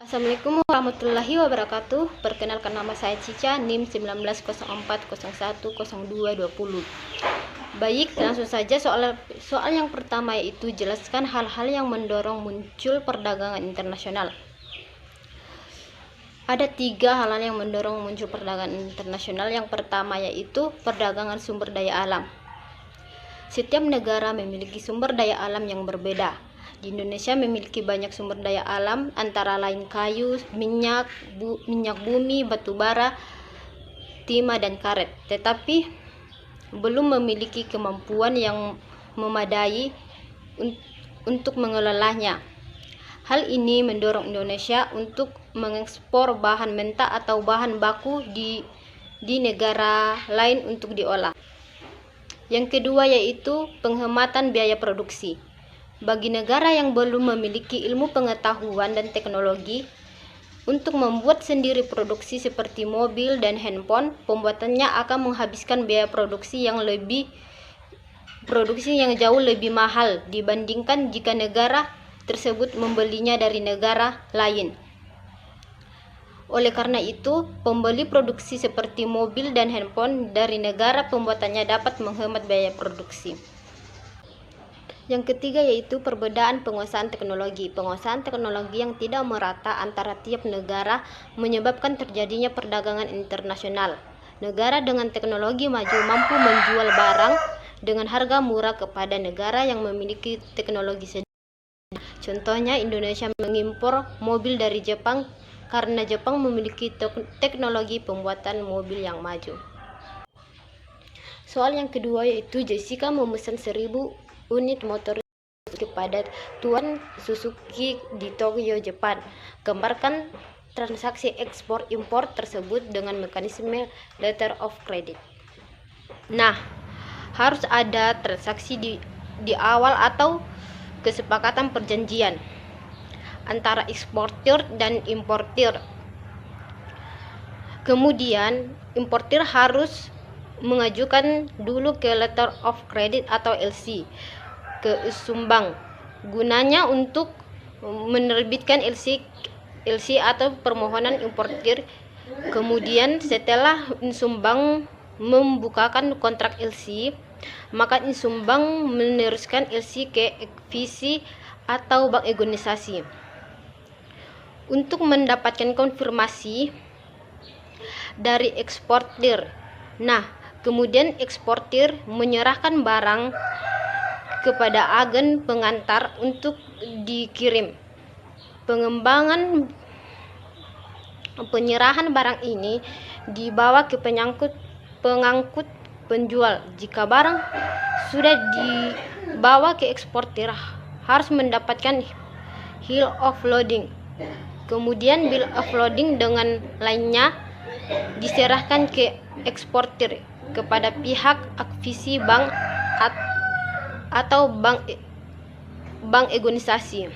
Assalamualaikum warahmatullahi wabarakatuh. Perkenalkan, nama saya Cica, NIM 1904010220. Baik, langsung saja soal yang pertama, yaitu jelaskan hal-hal yang mendorong muncul perdagangan internasional. Ada 3 hal yang mendorong muncul perdagangan internasional. Yang pertama yaitu perdagangan sumber daya alam. Setiap negara memiliki sumber daya alam yang berbeda. Di Indonesia memiliki banyak sumber daya alam, antara lain kayu, minyak bumi, batu bara, timah, dan karet. Tetapi belum memiliki kemampuan yang memadai untuk mengelolanya. Hal ini mendorong Indonesia untuk mengekspor bahan mentah atau bahan baku di negara lain untuk diolah. Yang kedua yaitu penghematan biaya produksi. Bagi negara yang belum memiliki ilmu pengetahuan dan teknologi untuk membuat sendiri produksi seperti mobil dan handphone, pembuatannya akan menghabiskan biaya produksi yang jauh lebih mahal dibandingkan jika negara tersebut membelinya dari negara lain. Oleh karena itu, pembeli produksi seperti mobil dan handphone dari negara pembuatannya dapat menghemat biaya produksi. Yang ketiga yaitu perbedaan penguasaan teknologi. Penguasaan teknologi yang tidak merata antara tiap negara menyebabkan terjadinya perdagangan internasional. Negara dengan teknologi maju mampu menjual barang dengan harga murah kepada negara yang memiliki teknologi sederhana. Contohnya, Indonesia mengimpor mobil dari Jepang karena Jepang memiliki teknologi pembuatan mobil yang maju. Soal yang kedua yaitu Jessica memesan 1000 unit motor kepada Tuan Suzuki di Tokyo, Jepang. Gambarkan transaksi ekspor impor tersebut dengan mekanisme letter of credit. Nah, harus ada transaksi di awal atau kesepakatan perjanjian antara eksportir dan importir. Kemudian importir harus mengajukan dulu ke letter of credit atau LC ke Sumbang, gunanya untuk menerbitkan LC atau permohonan importir. Kemudian setelah Sumbang membukakan kontrak LC, maka Sumbang meneruskan LC ke ekvisi atau bank organisasi untuk mendapatkan konfirmasi dari eksportir. Nah, kemudian eksportir menyerahkan barang kepada agen pengantar untuk dikirim. Penyerahan barang ini dibawa ke pengangkut penjual. Jika barang sudah dibawa ke eksportir, harus mendapatkan bill of lading. Kemudian bill of lading dengan lainnya diserahkan ke eksportir kepada pihak akvisi bank atau bank organisasi.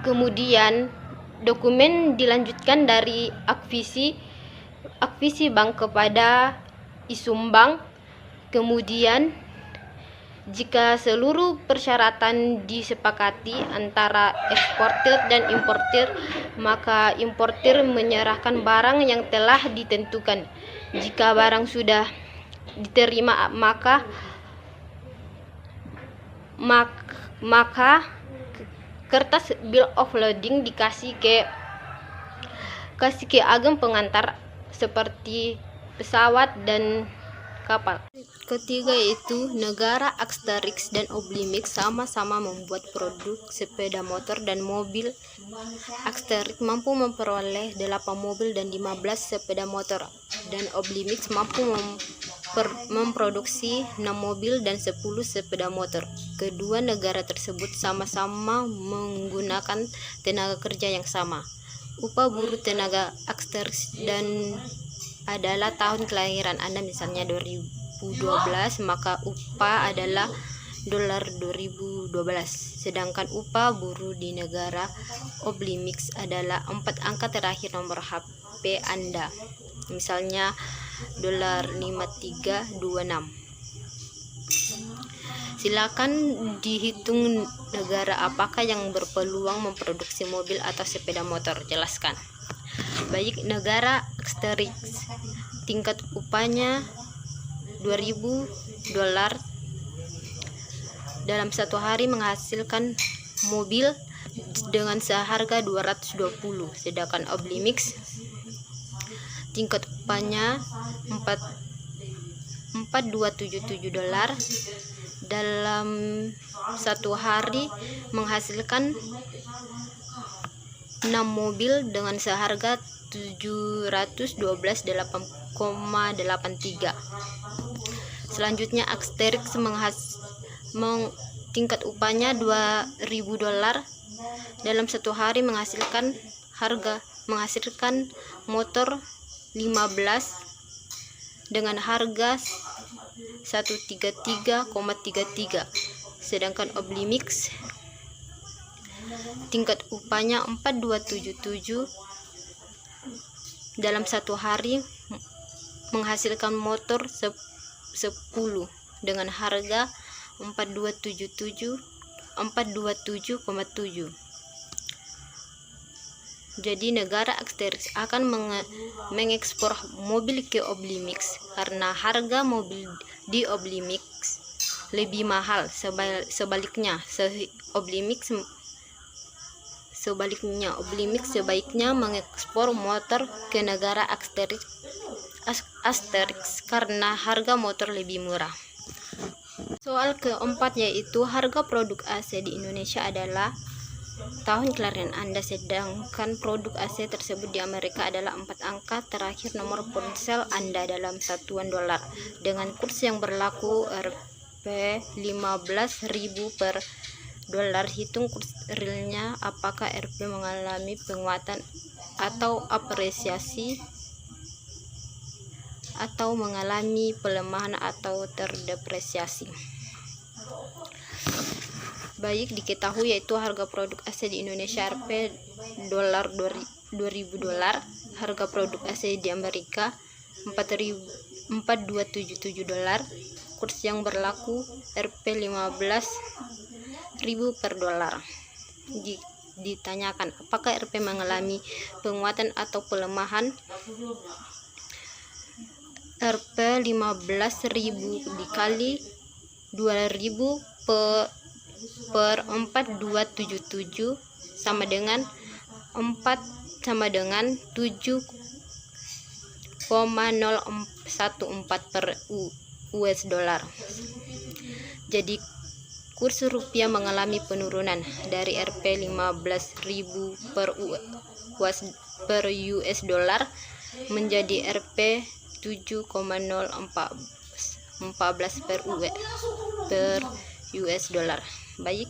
Kemudian dokumen dilanjutkan dari akvisi bank kepada Isumbang. Kemudian jika seluruh persyaratan disepakati antara eksportir dan importir, maka importir menyerahkan barang yang telah ditentukan. Jika barang sudah diterima, maka kertas bill of lading dikasih ke agen pengantar seperti pesawat dan kapal. Ketiga yaitu negara Asterix dan Oblimix sama-sama membuat produk sepeda motor dan mobil. Asterix mampu memperoleh 8 mobil dan 15 sepeda motor, dan Oblimix mampu memproduksi 6 mobil dan 10 sepeda motor. Kedua negara tersebut sama-sama menggunakan tenaga kerja yang sama. Upah buruh tenaga Asterix dan adalah tahun kelahiran Anda, misalnya 2012, maka upah adalah $2012. Sedangkan upah buruh di negara Oblimix adalah 4 angka terakhir nomor HP Anda, misalnya $5326. Silakan dihitung negara apakah yang berpeluang memproduksi mobil atau sepeda motor. Jelaskan. Baik, negara Asterix, tingkat upahnya $2.000 dalam satu hari menghasilkan mobil dengan seharga 220. Sedangkan Oblimix tingkat upahnya $4.277 dalam satu hari menghasilkan 6 mobil dengan seharga 712,83. Selanjutnya Asterix tingkat upahnya $2.000 dalam satu hari menghasilkan motor 15 dengan harga 133,33. Sedangkan Oblimix tingkat upahnya $4.277 dalam satu hari menghasilkan motor 10 dengan harga 427,7. Jadi negara Asterix akan mengekspor mobil ke Oblimix karena harga mobil di Oblimix lebih mahal. Sebaliknya Oblimix sebaiknya mengekspor motor ke negara Asterix karena harga motor lebih murah. Soal keempat yaitu harga produk AC di Indonesia adalah tahun kelahiran Anda, sedangkan produk AC tersebut di Amerika adalah 4 angka terakhir nomor ponsel Anda dalam satuan dolar. Dengan kurs yang berlaku Rp15.000 per dolar, hitung kurs realnya. Apakah Rp mengalami penguatan atau apresiasi, atau mengalami pelemahan atau terdepresiasi? Baik, diketahui yaitu harga produk AC di Indonesia Rp $2.000, harga produk AC di Amerika $4.277, kurs yang berlaku Rp15.000 per dolar. Ditanyakan apakah Rp mengalami penguatan atau pelemahan. Rp 15.000 dikali 2.000 per 4.277 sama dengan 7,014 per US dollar. Jadi kurs rupiah mengalami penurunan dari Rp 15.000 per US dollar menjadi Rp 7,014 per US dollar. Baik,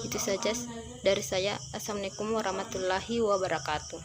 itu saja dari saya. Assalamualaikum warahmatullahi wabarakatuh.